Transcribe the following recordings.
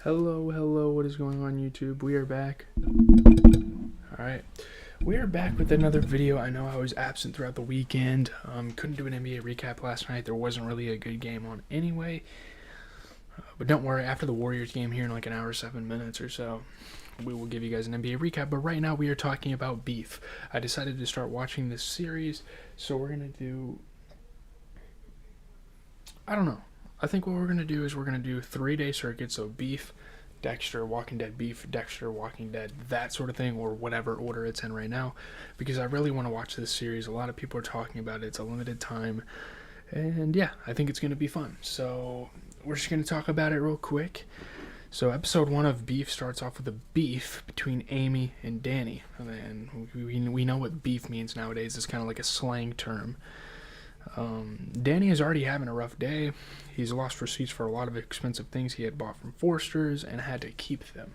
Hello, what is going on YouTube? We are back. Alright, we are back with another video. I know I was absent throughout the weekend. Couldn't do an NBA recap last night. There wasn't really a good game on anyway. But don't worry, after the Warriors game here in like an hour, 7 minutes or so, we will give you guys an NBA recap. But right now we are talking about beef. I decided to start watching this series, so we're going to do... I don't know. I think what we're going to do is we're going to do 3-day circuits, so beef, Dexter, Walking Dead, beef, Dexter, Walking Dead, that sort of thing, or whatever order it's in right now, because I really want to watch this series. A lot of people are talking about it. It's a limited time, and yeah, I think it's going to be fun. So we're just going to talk about it real quick. So episode 1 of Beef starts off with a beef between Amy and Danny, and we know what beef means nowadays. It's kind of like a slang term. Danny is already having a rough day. He's lost receipts for a lot of expensive things he had bought from Forster's and had to keep them.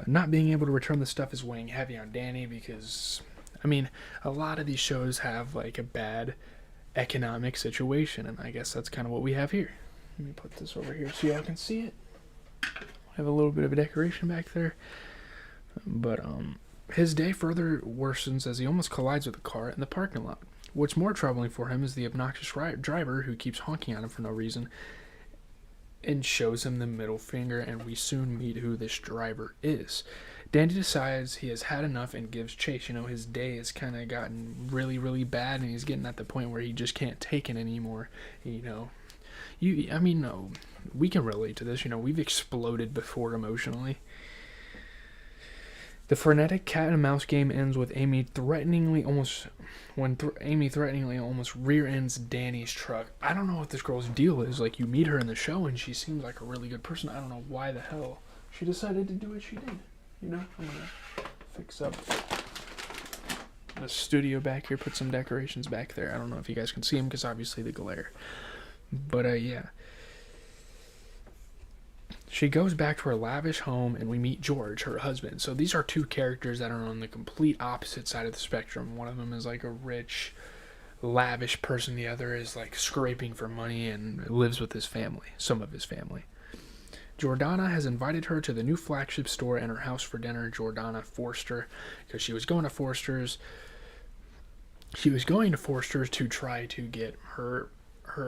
Not being able to return the stuff is weighing heavy on Danny because, I mean, a lot of these shows have like a bad economic situation, and I guess that's kind of what we have here. Let me put this over here so y'all can see it. I have a little bit of a decoration back there. But his day further worsens as he almost collides with a car in the parking lot. What's more troubling for him is the obnoxious driver who keeps honking at him for no reason and shows him the middle finger, and we soon meet who this driver is. Danny decides he has had enough and gives chase. You know, his day has kind of gotten really, really bad, and he's getting at the point where he just can't take it anymore. You know, no, we can relate to this. You know, we've exploded before emotionally. The frenetic cat and mouse game ends with Amy threateningly almost rear ends Danny's truck. I don't know what this girl's deal is. Like, you meet her in the show and she seems like a really good person. I don't know why the hell she decided to do what she did. You know, I'm gonna fix up the studio back here, put some decorations back there. I don't know if you guys can see them because obviously the glare. But yeah. She goes back to her lavish home, and we meet George, her husband. So these are two characters that are on the complete opposite side of the spectrum. One of them is like a rich, lavish person. The other is like scraping for money and lives with his family, some of his family. Jordana has invited her to the new flagship store and her house for dinner. Jordana Forster, because she was going to Forster's. She was going to Forster's to try to get her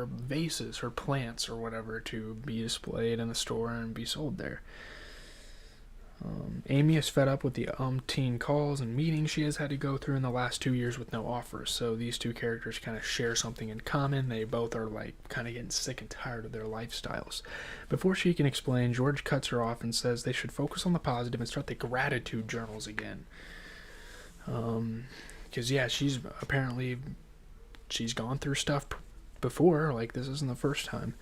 vases, her plants or whatever, to be displayed in the store and be sold there. Amy is fed up with the umpteen calls and meetings she has had to go through in the last 2 years with no offers. So these two characters kind of share something in common. They both are like kind of getting sick and tired of their lifestyles. Before she can explain, George cuts her off and says they should focus on the positive and start the gratitude journals again. Because yeah, she's gone through stuff before, like this isn't the first time.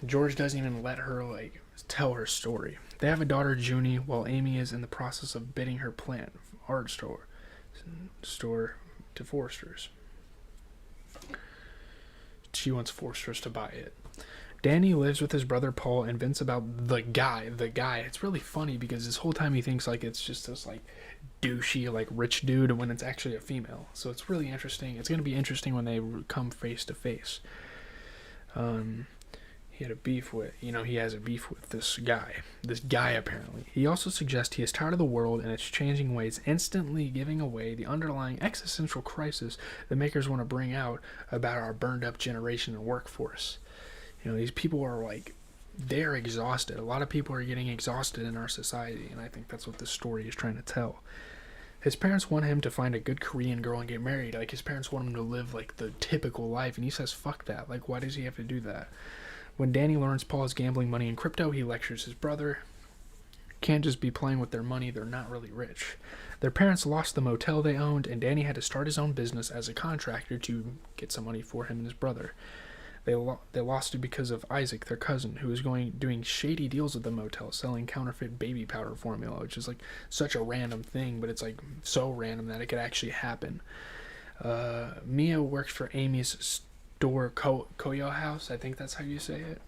George doesn't even let her like tell her story. They have a daughter, Junie, while Amy is in the process of bidding her plant art store to Forster's. She wants Forster's to buy it. Danny lives with his brother Paul and vents about the guy. It's really funny because this whole time he thinks like it's just this like douchey like rich dude when it's actually a female. So it's really interesting. It's going to be interesting when they come face to face. He has a beef with this guy apparently. He also suggests he is tired of the world and its changing ways, instantly giving away the underlying existential crisis the makers want to bring out about our burned up generation and workforce. You know, these people are like, they're exhausted. A lot of people are getting exhausted in our society, and I think that's what this story is trying to tell. His parents want him to find a good Korean girl and get married. Like, his parents want him to live like the typical life, and he says fuck that. Like, why does he have to do that? When Danny learns Paul is gambling money in crypto, he lectures his brother. Can't just be playing with their money, they're not really rich. Their parents lost the motel they owned, and Danny had to start his own business as a contractor to get some money for him and his brother. They lost it because of Isaac, their cousin, who was doing shady deals at the motel, selling counterfeit baby powder formula, which is like such a random thing, but it's like so random that it could actually happen. Mia works for Amy's store, Koyo House, I think that's how you say it.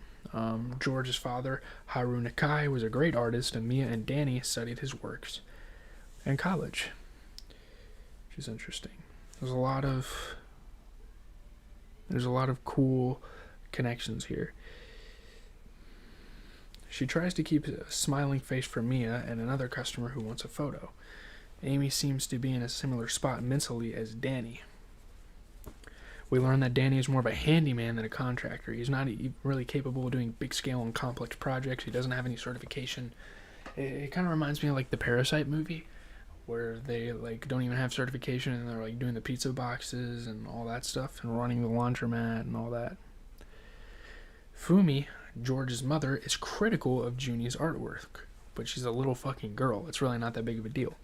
George's father, Haru Nakai, was a great artist, and Mia and Danny studied his works in college, which is interesting. There's a lot of cool connections here. She tries to keep a smiling face for Mia and another customer who wants a photo. Amy seems to be in a similar spot mentally as Danny. We learn that Danny is more of a handyman than a contractor. He's not really capable of doing big scale and complex projects. He doesn't have any certification. It kind of reminds me of like the Parasite movie, where they like don't even have certification and they're like doing the pizza boxes and all that stuff and running the laundromat and all that. Fumi, George's mother, is critical of Junie's artwork, but she's a little fucking girl. It's really not that big of a deal.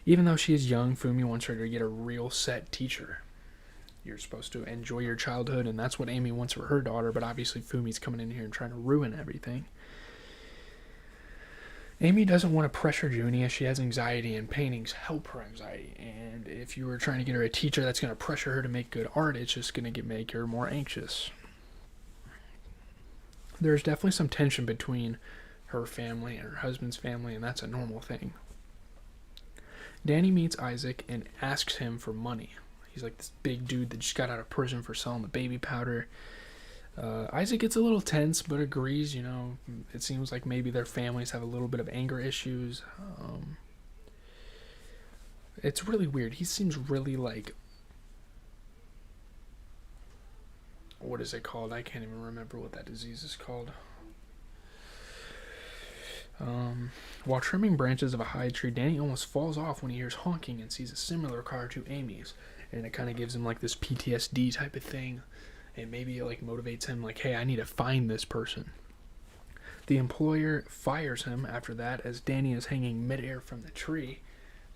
Even though she is young, Fumi wants her to get a real set teacher. You're supposed to enjoy your childhood, and that's what Amy wants for her daughter, but obviously Fumi's coming in here and trying to ruin everything. Amy doesn't want to pressure Junie as she has anxiety, and paintings help her anxiety. And if you were trying to get her a teacher that's going to pressure her to make good art, it's just going to make her more anxious. There's definitely some tension between her family and her husband's family, and that's a normal thing. Danny meets Isaac and asks him for money. He's like this big dude that just got out of prison for selling the baby powder. Isaac gets a little tense, but agrees. It seems like maybe their families have a little bit of anger issues. It's really weird. He seems really like... What is it called? I can't even remember what that disease is called. While trimming branches of a high tree, Danny almost falls off when he hears honking and sees a similar car to Amy's. And it kind of gives him like this PTSD type of thing. And maybe it like motivates him like, hey, I need to find this person. The employer fires him after that as Danny is hanging midair from the tree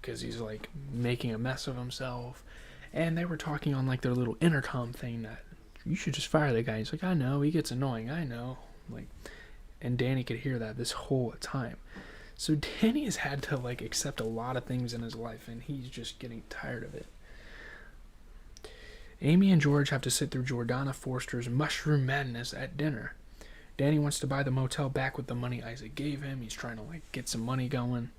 because he's like making a mess of himself. And they were talking on like their little intercom thing that you should just fire the guy. He's like, I know, he gets annoying, I know. And Danny could hear that this whole time. So Danny has had to like accept a lot of things in his life, and he's just getting tired of it. Amy and George have to sit through Jordana Forster's mushroom madness at dinner. Danny wants to buy the motel back with the money Isaac gave him. He's trying to get some money going.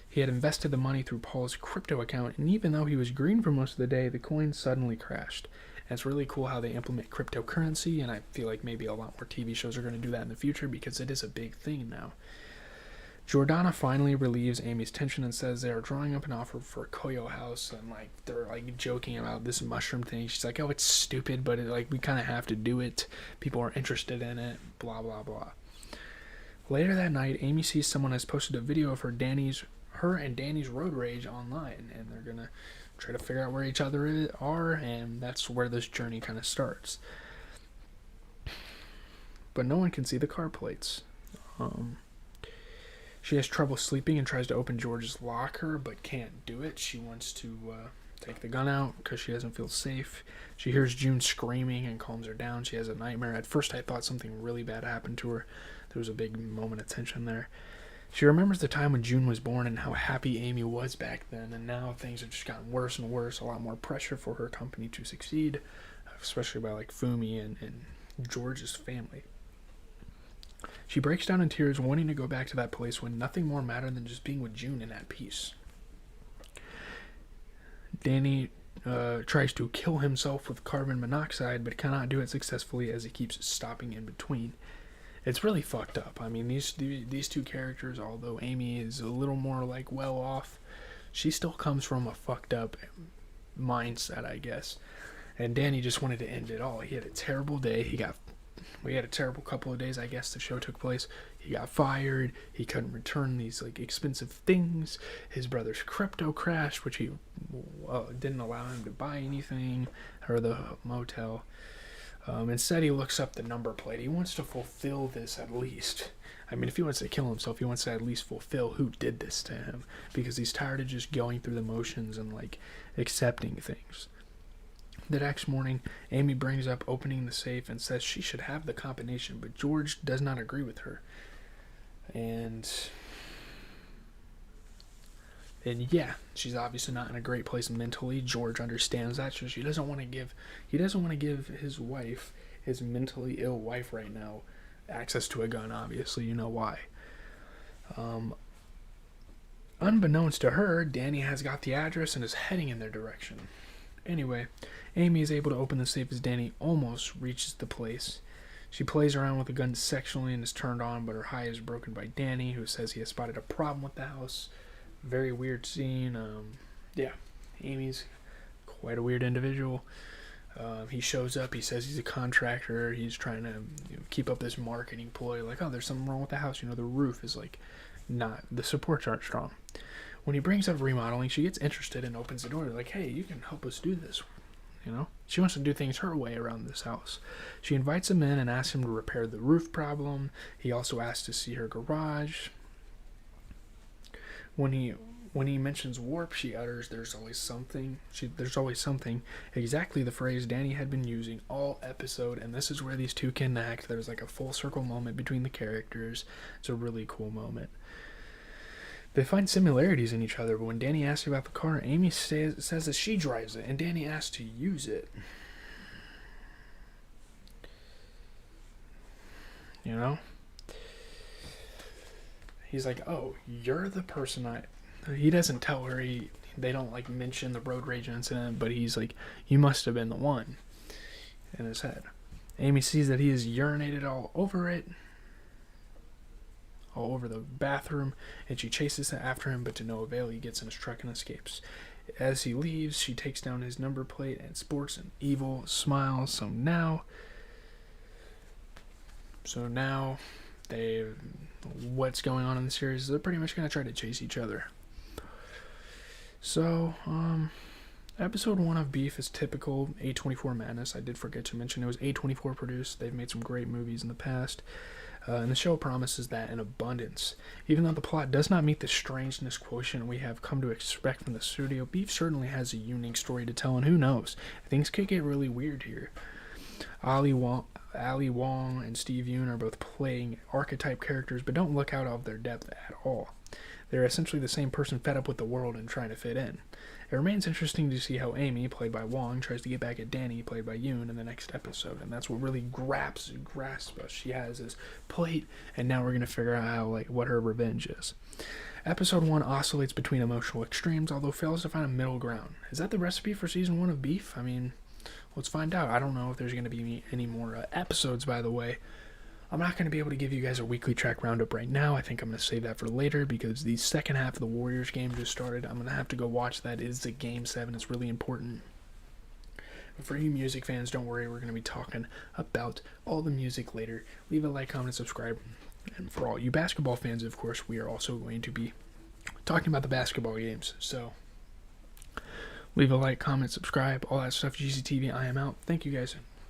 He had invested the money through Paul's crypto account, and even though he was green for most of the day, the coin suddenly crashed. And it's really cool how they implement cryptocurrency, and I feel like maybe a lot more TV shows are going to do that in the future because it is a big thing now. Jordana finally relieves Amy's tension and says they are drawing up an offer for Koyo House, and they're joking about this mushroom thing. She's like, oh, it's stupid, but we kind of have to do it. People are interested in it, blah, blah, blah. Later that night, Amy sees someone has posted a video of her and Danny's road rage online, and they're going to try to figure out where each other are, and that's where this journey kind of starts. But no one can see the car plates. She has trouble sleeping and tries to open George's locker, but can't do it. She wants to take the gun out because she doesn't feel safe. She hears June screaming and calms her down. She has a nightmare. At first, I thought something really bad happened to her. There was a big moment of tension there. She remembers the time when June was born and how happy Amy was back then, and now things have just gotten worse and worse. A lot more pressure for her company to succeed, especially by Fumi and George's family. She breaks down in tears, wanting to go back to that place when nothing more mattered than just being with June and at peace. Danny tries to kill himself with carbon monoxide, but cannot do it successfully as he keeps stopping in between. It's really fucked up. I mean, these two characters, although Amy is a little more well off, she still comes from a fucked up mindset, I guess. And Danny just wanted to end it all. He had a terrible day. We had a terrible couple of days, I guess the show took place. He got fired. He couldn't return these expensive things. His brother's crypto crashed, which he didn't allow him to buy anything or the motel. Instead, he looks up the number plate. He wants to fulfill this at least. I mean, if he wants to kill himself, he wants to at least fulfill who did this to him, because he's tired of just going through the motions and accepting things. The next morning, Amy brings up opening the safe and says she should have the combination, but George does not agree with her. And yeah, she's obviously not in a great place mentally. George understands that, so he doesn't want to give his wife, his mentally ill wife right now, access to a gun. Obviously, you know why. Unbeknownst to her, Danny has got the address and is heading in their direction. Anyway, Amy is able to open the safe as Danny almost reaches the place. She plays around with the gun sexually and is turned on, but her high is broken by Danny, who says he has spotted a problem with the house. Very weird scene. Yeah, Amy's quite a weird individual. He shows up, he says he's a contractor, he's trying to keep up this marketing ploy, like, oh, there's something wrong with the house, the roof is like not, the supports aren't strong. When he brings up remodeling, she gets interested and opens the door, like, hey, you can help us do this. She wants to do things her way around this house. She invites him in and asks him to repair the roof problem. He also asks to see her garage. When he mentions warp, she utters, there's always something. There's always something. Exactly the phrase Danny had been using all episode, and this is where these two connect. There's like a full circle moment between the characters. It's a really cool moment. They find similarities in each other, but when Danny asks about the car, Amy says that she drives it, and Danny asks to use it. He's like, oh, you're the person He doesn't tell her, they don't like mention the road rage incident, but he's like, you must have been the one, in his head. Amy sees that he has urinated all over the bathroom, and she chases after him, but to no avail. He gets in his truck and escapes. As he leaves, she takes down his number plate and sports an evil smile. So now what's going on in the series is they're pretty much going to try to chase each other. So, episode 1 of Beef is typical A24 madness. I did forget to mention it was A24 produced. They've made some great movies in the past. And the show promises that in abundance. Even though the plot does not meet the strangeness quotient we have come to expect from the studio, Beef certainly has a unique story to tell, and who knows, things could get really weird here. Ali Wong and Steve Yeun are both playing archetype characters, but don't look out of their depth at all. They're essentially the same person fed up with the world and trying to fit in. It remains interesting to see how Amy, played by Wong, tries to get back at Danny, played by Yoon, in the next episode, and that's what really grasps us. She has this plate, and now we're going to figure out what her revenge is. Episode 1 oscillates between emotional extremes, although fails to find a middle ground. Is that the recipe for Season 1 of Beef? Let's find out. I don't know if there's going to be any more episodes, by the way. I'm not going to be able to give you guys a weekly track roundup right now. I think I'm going to save that for later because the second half of the Warriors game just started. I'm going to have to go watch that. It is the Game 7. It's really important. But for you music fans, don't worry. We're going to be talking about all the music later. Leave a like, comment, subscribe. And for all you basketball fans, of course, we are also going to be talking about the basketball games. So leave a like, comment, subscribe, all that stuff. GCTV, I am out. Thank you guys.